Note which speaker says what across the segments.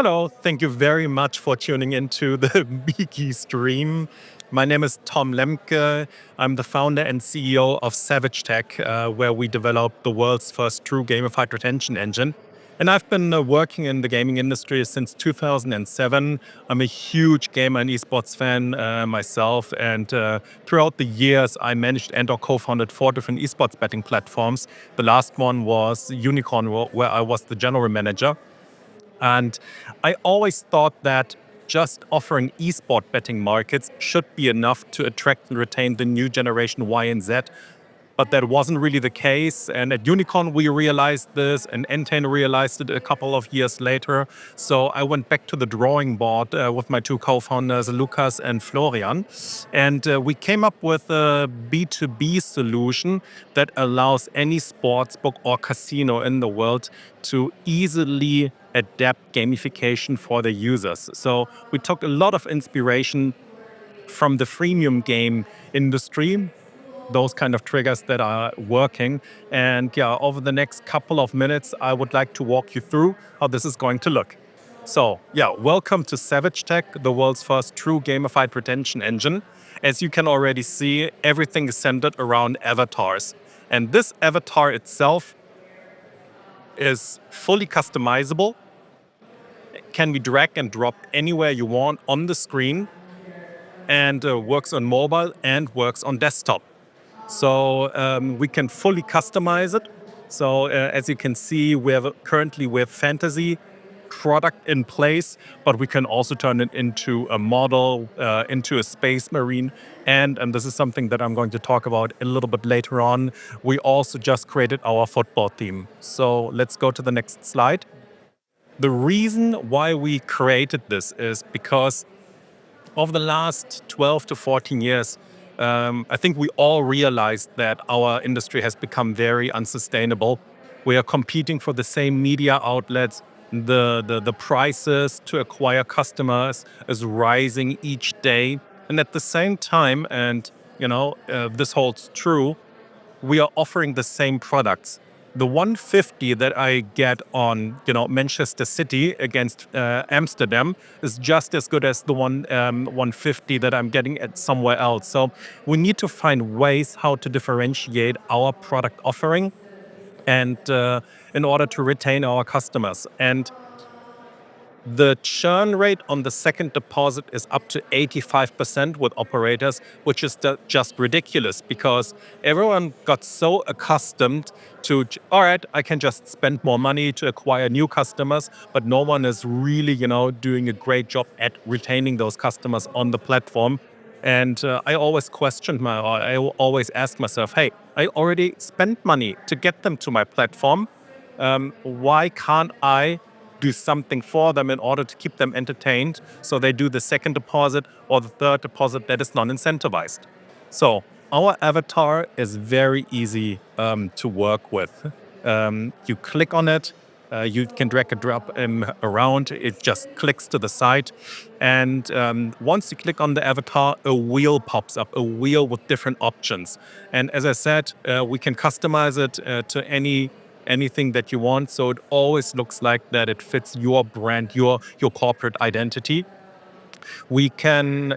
Speaker 1: Hello, thank you very much for tuning into the BEGE stream. My name is Tom Lemke. I'm the founder and CEO of SavageTech, where we develop the world's first true gamified retention engine. And I've been working in the gaming industry since 2007. I'm a huge gamer and esports fan myself. And throughout the years, I managed and or co-founded 4 different esports betting platforms. The last one was Unicorn, where I was the general manager. And I always thought that just offering esport betting markets should be enough to attract and retain the new generation Y and Z. But that wasn't really the case. And at Unicorn, we realized this, and Entain realized it a couple of years later. So I went back to the drawing board with my 2 co-founders, Lucas and Florian. And we came up with a B2B solution that allows any sportsbook or casino in the world to easily adapt gamification for their users. So we took a lot of inspiration from the freemium game industry, those kind of triggers that are working. And yeah, over the next couple of minutes, I would like to walk you through how this is going to look. So yeah, welcome to SavageTech, the world's first true gamified retention engine. As you can already see, everything is centered around avatars. And this avatar itself is fully customizable, can be drag and dropped anywhere you want on the screen, and works on mobile and works on desktop. So we can fully customize it. So as you can see, currently we have fantasy product in place, but we can also turn it into a model, into a space marine. And this is something that I'm going to talk about a little bit later on. We also just created our football theme. So let's go to the next slide. The reason why we created this is because over the last 12 to 14 years, I think we all realized that our industry has become very unsustainable. We are competing for the same media outlets. The prices to acquire customers is rising each day. And at the same time, and this holds true, we are offering the same products. The 150 that I get on, Manchester City against Amsterdam is just as good as the 150 that I'm getting at somewhere else. So we need to find ways how to differentiate our product offering and in order to retain our customers. And the churn rate on the second deposit is up to 85% with operators, which is just ridiculous because everyone got so accustomed to, all right, I can just spend more money to acquire new customers, but no one is really, doing a great job at retaining those customers on the platform. And I always I always ask myself, hey, I already spent money to get them to my platform. Why can't I do something for them in order to keep them entertained so they do the second deposit or the third deposit that is non-incentivized? So our avatar is very easy to work with. You click on it, you can drag and drop around, it just clicks to the side. And once you click on the avatar, a wheel pops up, a wheel with different options. And as I said, we can customize it to anything that you want. So it always looks like that it fits your brand, your corporate identity. We can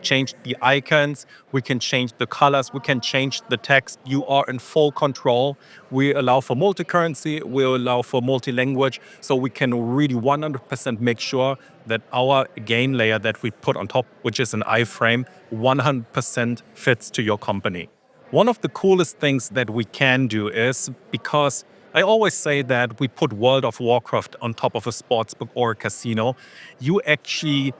Speaker 1: change the icons, we can change the colors, we can change the text. You are in full control. We allow for multi-currency, we allow for multi-language, so we can really 100% make sure that our game layer that we put on top, which is an iframe, 100% fits to your company. One of the coolest things that we can do is, because I always say that we put World of Warcraft on top of a sportsbook or a casino, you actually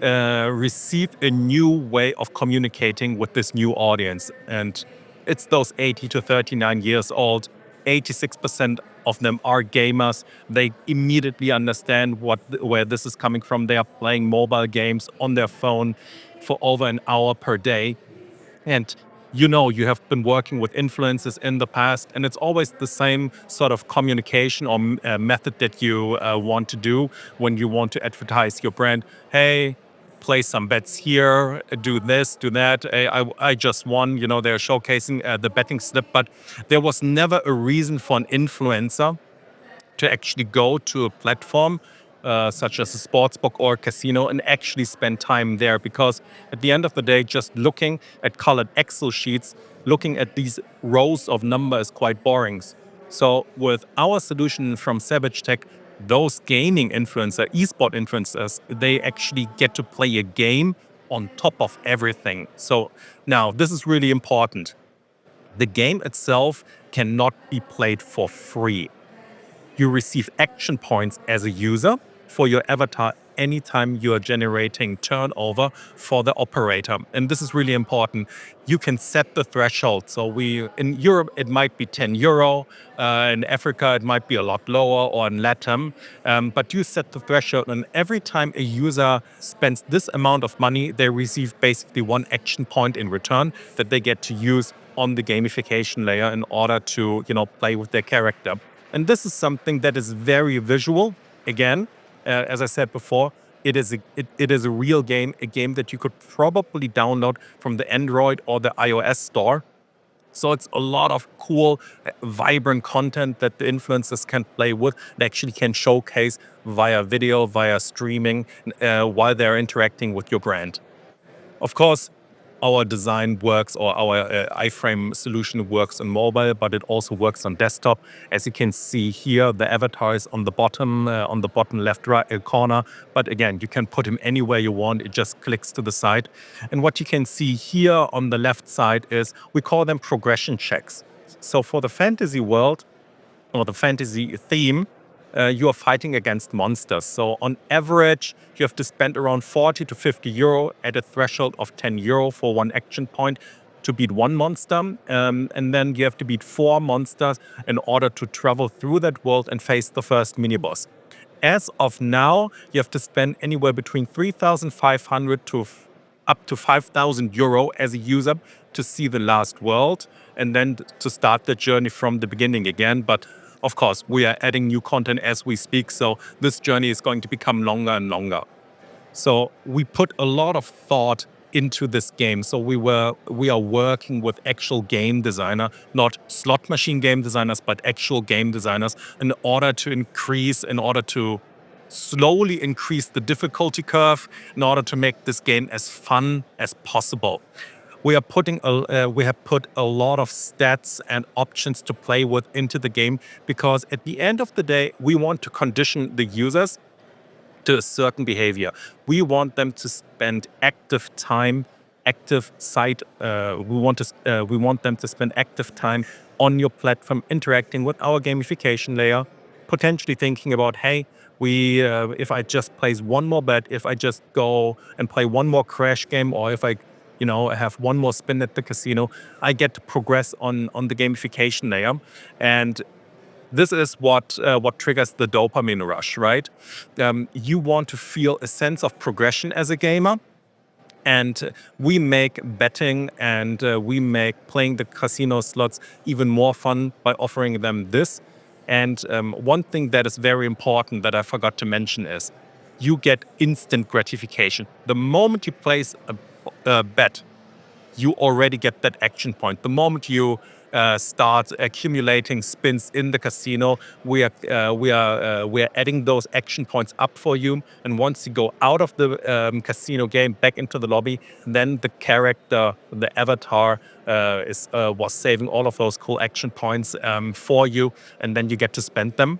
Speaker 1: receive a new way of communicating with this new audience. And it's those 80 to 39 years old. 86% of them are gamers. They immediately understand where this is coming from. They are playing mobile games on their phone for over an hour per day. And you have been working with influencers in the past, and it's always the same sort of communication or method that you want to do when you want to advertise your brand. Hey, place some bets here, do this, do that. I just won, they're showcasing the betting slip, but there was never a reason for an influencer to actually go to a platform such as a sportsbook or a casino, and actually spend time there. Because at the end of the day, just looking at colored Excel sheets, looking at these rows of numbers is quite boring. So with our solution from SavageTech, those gaming influencer, esport influencers, they actually get to play a game on top of everything. So now this is really important. The game itself cannot be played for free. You receive action points as a user for your avatar anytime you are generating turnover for the operator. And this is really important. You can set the threshold. So in Europe, it might be 10 euro. In Africa, it might be a lot lower, or in LATAM. But you set the threshold, and every time a user spends this amount of money, they receive basically one action point in return that they get to use on the gamification layer in order to, play with their character. And this is something that is very visual. Again, as I said before, it is a real game, a game that you could probably download from the Android or the iOS store. So it's a lot of cool, vibrant content that the influencers can play with, and actually can showcase via video, via streaming, while they're interacting with your brand. Of course, our design works, or our iframe solution works on mobile, but it also works on desktop. As you can see here, the avatar is on the bottom left right corner. But again, you can put him anywhere you want. It just clicks to the side. And what you can see here on the left side is, we call them progression checks. So for the fantasy world, or the fantasy theme, you are fighting against monsters. So on average, you have to spend around 40 to 50 euro at a threshold of 10 euro for one action point to beat one monster. And then you have to beat 4 monsters in order to travel through that world and face the first mini-boss. As of now, you have to spend anywhere between 3,500 to up to 5,000 euro as a user to see the last world, and then to start the journey from the beginning again. But of course, we are adding new content as we speak, so this journey is going to become longer and longer. So we put a lot of thought into this game. So we are working with actual game designer, not slot machine game designers, but actual game designers, in order to slowly increase the difficulty curve, in order to make this game as fun as possible. We have put a lot of stats and options to play with into the game, because at the end of the day, we want to condition the users to a certain behavior. We want them to spend active time, we want them to spend active time on your platform, interacting with our gamification layer, potentially thinking about, hey, if I just place one more bet, if I just go and play one more crash game, or if I have one more spin at the casino, I get to progress on the gamification layer. And this is what triggers the dopamine rush, right? You want to feel a sense of progression as a gamer. And we make betting and we make playing the casino slots even more fun by offering them this. And one thing that is very important that I forgot to mention is, you get instant gratification. The moment you place a bet, you already get that action point. The moment you start accumulating spins in the casino, we are adding those action points up for you. And once you go out of the casino game back into the lobby, then the character, the avatar, was saving all of those cool action points for you, and then you get to spend them.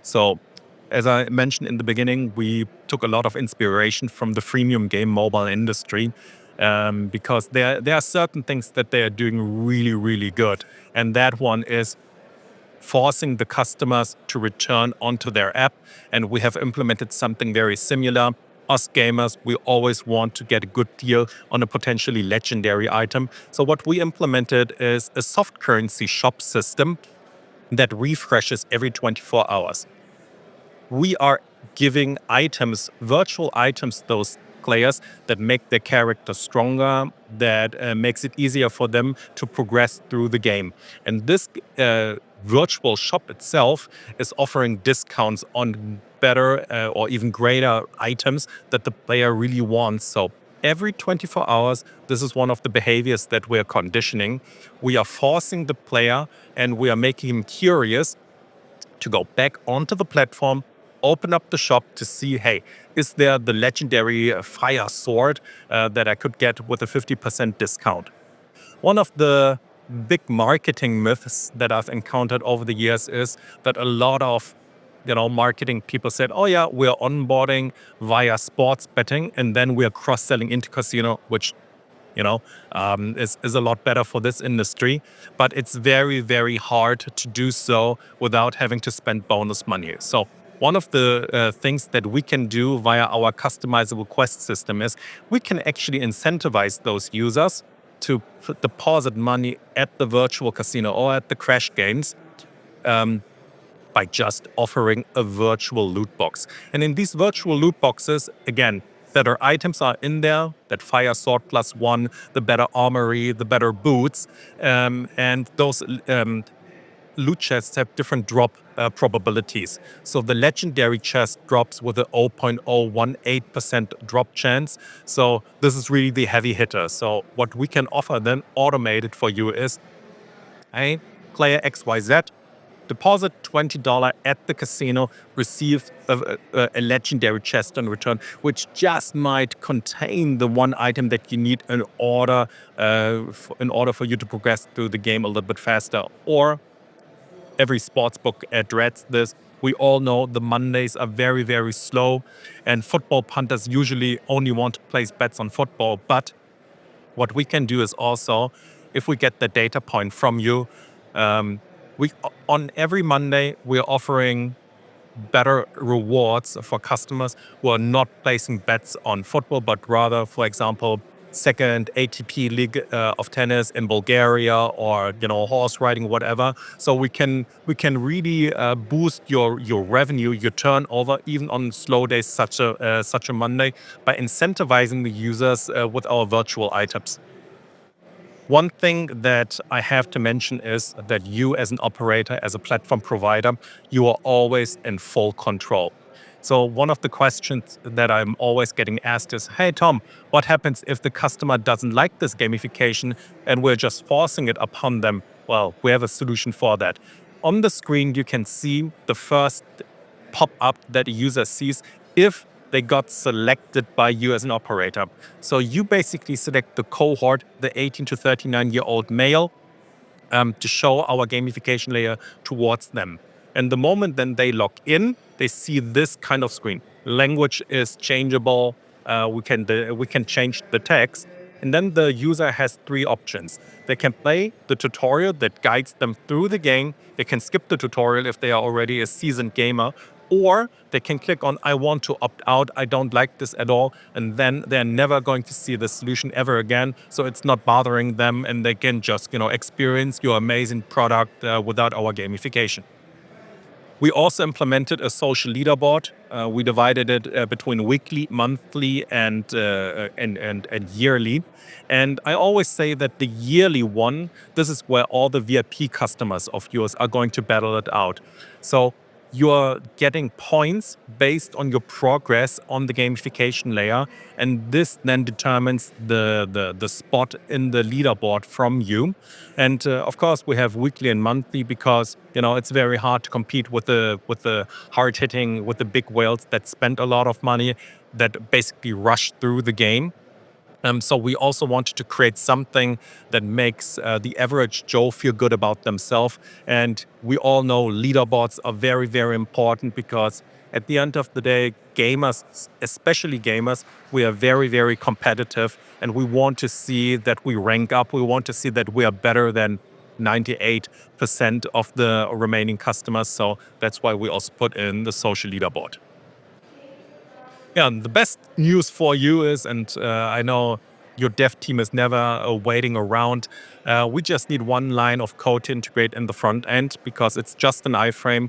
Speaker 1: So, as I mentioned in the beginning, we took a lot of inspiration from the freemium game mobile industry, because there are certain things that they are doing really, really good. And that one is forcing the customers to return onto their app. And we have implemented something very similar. Us gamers, we always want to get a good deal on a potentially legendary item. So what we implemented is a soft currency shop system that refreshes every 24 hours. We are giving items, virtual items, those players that make their character stronger, that makes it easier for them to progress through the game. And this virtual shop itself is offering discounts on better or even greater items that the player really wants. So every 24 hours, this is one of the behaviors that we're conditioning. We are forcing the player and we are making him curious to go back onto the platform, open up the shop to see, hey, is there the legendary fire sword that I could get with a 50% discount? One of the big marketing myths that I've encountered over the years is that a lot of marketing people said, oh yeah, we're onboarding via sports betting and then we're cross-selling into casino, which is a lot better for this industry. But it's very, very hard to do so without having to spend bonus money. So one of the things that we can do via our customizable quest system is we can actually incentivize those users to deposit money at the virtual casino or at the crash games by just offering a virtual loot box. And in these virtual loot boxes, again, better items are in there, that fire sword +1, the better armory, the better boots, and those loot chests have different drop probabilities. So the legendary chest drops with a 0.018% drop chance. So this is really the heavy hitter. So what we can offer then automated for you is, hey, player XYZ, deposit $20 at the casino, receive a legendary chest in return, which just might contain the one item that you need in order for you to progress through the game a little bit faster. Or every sportsbook addresses this. We all know the Mondays are very, very slow, and football punters usually only want to place bets on football. But what we can do is also, if we get the data point from you, we on every Monday we're offering better rewards for customers who are not placing bets on football, but rather, for example, second ATP League of Tennis in Bulgaria, or horse riding, whatever. So we can really boost your revenue, your turnover, even on slow days such a Monday, by incentivizing the users with our virtual items. One thing that I have to mention is that you, as an operator, as a platform provider, you are always in full control. So one of the questions that I'm always getting asked is, hey, Tom, what happens if the customer doesn't like this gamification and we're just forcing it upon them? Well, we have a solution for that. On the screen, you can see the first pop-up that a user sees if they got selected by you as an operator. So you basically select the cohort, the 18 to 39-year-old male, to show our gamification layer towards them. And the moment then they log in, they see this kind of screen. Language is changeable. We can change the text. And then the user has three options. They can play the tutorial that guides them through the game. They can skip the tutorial if they are already a seasoned gamer. Or they can click on, I want to opt out, I don't like this at all, and then they're never going to see the solution ever again. So it's not bothering them, and they can just experience your amazing product without our gamification. We also implemented a social leaderboard. We divided it between weekly, monthly, and yearly. And I always say that the yearly one, this is where all the VIP customers of yours are going to battle it out. So you're getting points based on your progress on the gamification layer, and this then determines the spot in the leaderboard from you. And of course, we have weekly and monthly because it's very hard to compete with the hard hitting, with the big whales that spend a lot of money, that basically rush through the game. So we also wanted to create something that makes the average Joe feel good about themselves. And we all know leaderboards are very, very important because at the end of the day, gamers, especially gamers, we are very, very competitive, and we want to see that we rank up. We want to see that we are better than 98% of the remaining customers. So that's why we also put in the social leaderboard. Yeah, and the best news for you is, and I know your dev team is never waiting around. We just need one line of code to integrate in the front end because it's just an iframe.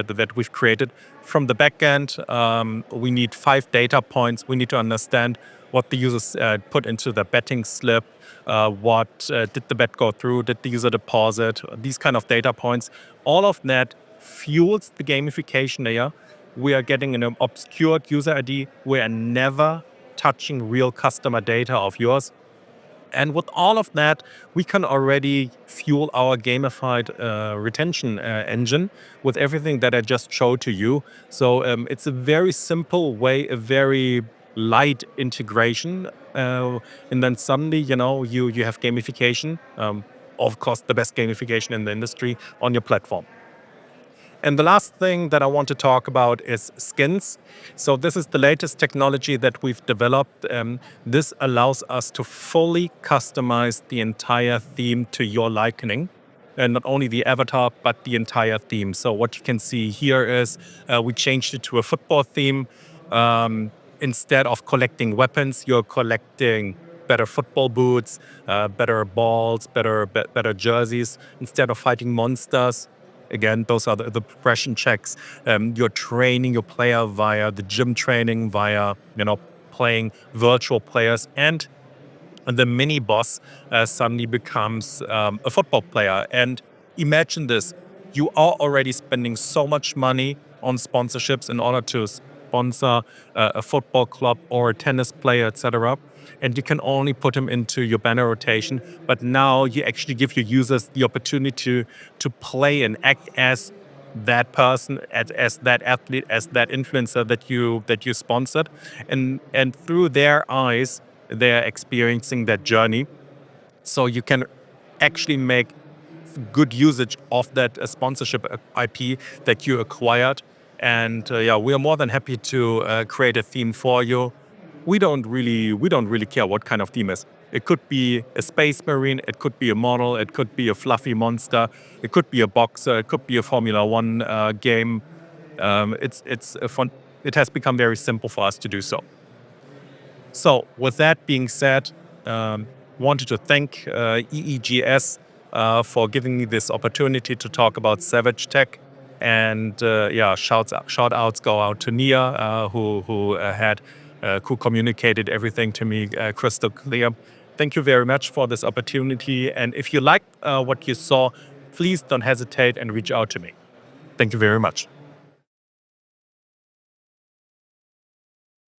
Speaker 1: That we've created. From the back end, we need 5 data points. We need to understand what the users put into the betting slip. What did the bet go through? Did the user deposit? These kind of data points. All of that fuels the gamification layer. We are getting an obscured user ID. We are never touching real customer data of yours. And with all of that, we can already fuel our gamified retention engine with everything that I just showed to you. So it's a very simple way, a very light integration. And then suddenly, you have gamification, of course, the best gamification in the industry on your platform. And the last thing that I want to talk about is skins. So this is the latest technology that we've developed. This allows us to fully customize the entire theme to your liking. And not only the avatar, but the entire theme. So what you can see here is we changed it to a football theme. Um, Instead of collecting weapons, you're collecting better football boots, better balls, better jerseys. Instead of fighting monsters, again, those are the progression checks. You're training your player via the gym training, via playing virtual players, and the mini boss suddenly becomes a football player. And imagine this: you are already spending so much money on sponsorships in order to sponsor a football club or a tennis player, etc. And you can only put him into your banner rotation. But now you actually give your users the opportunity to play and act as that person, as that athlete, as that influencer that you sponsored, and through their eyes they're experiencing that journey. So you can actually make good usage of that sponsorship IP that you acquired. And yeah, we are more than happy to create a theme for you. We don't really care what kind of theme is. It could be a space marine, it could be a model, it could be a fluffy monster, it could be a boxer, it could be a Formula One game. It's a fun. It has become very simple for us to do so. So, with that being said, wanted to thank EEGS for giving me this opportunity to talk about SavageTech. And yeah, shout outs go out to Nia, who communicated everything to me crystal clear. Thank you very much for this opportunity. And if you liked what you saw, please don't hesitate and reach out to me. Thank you very much.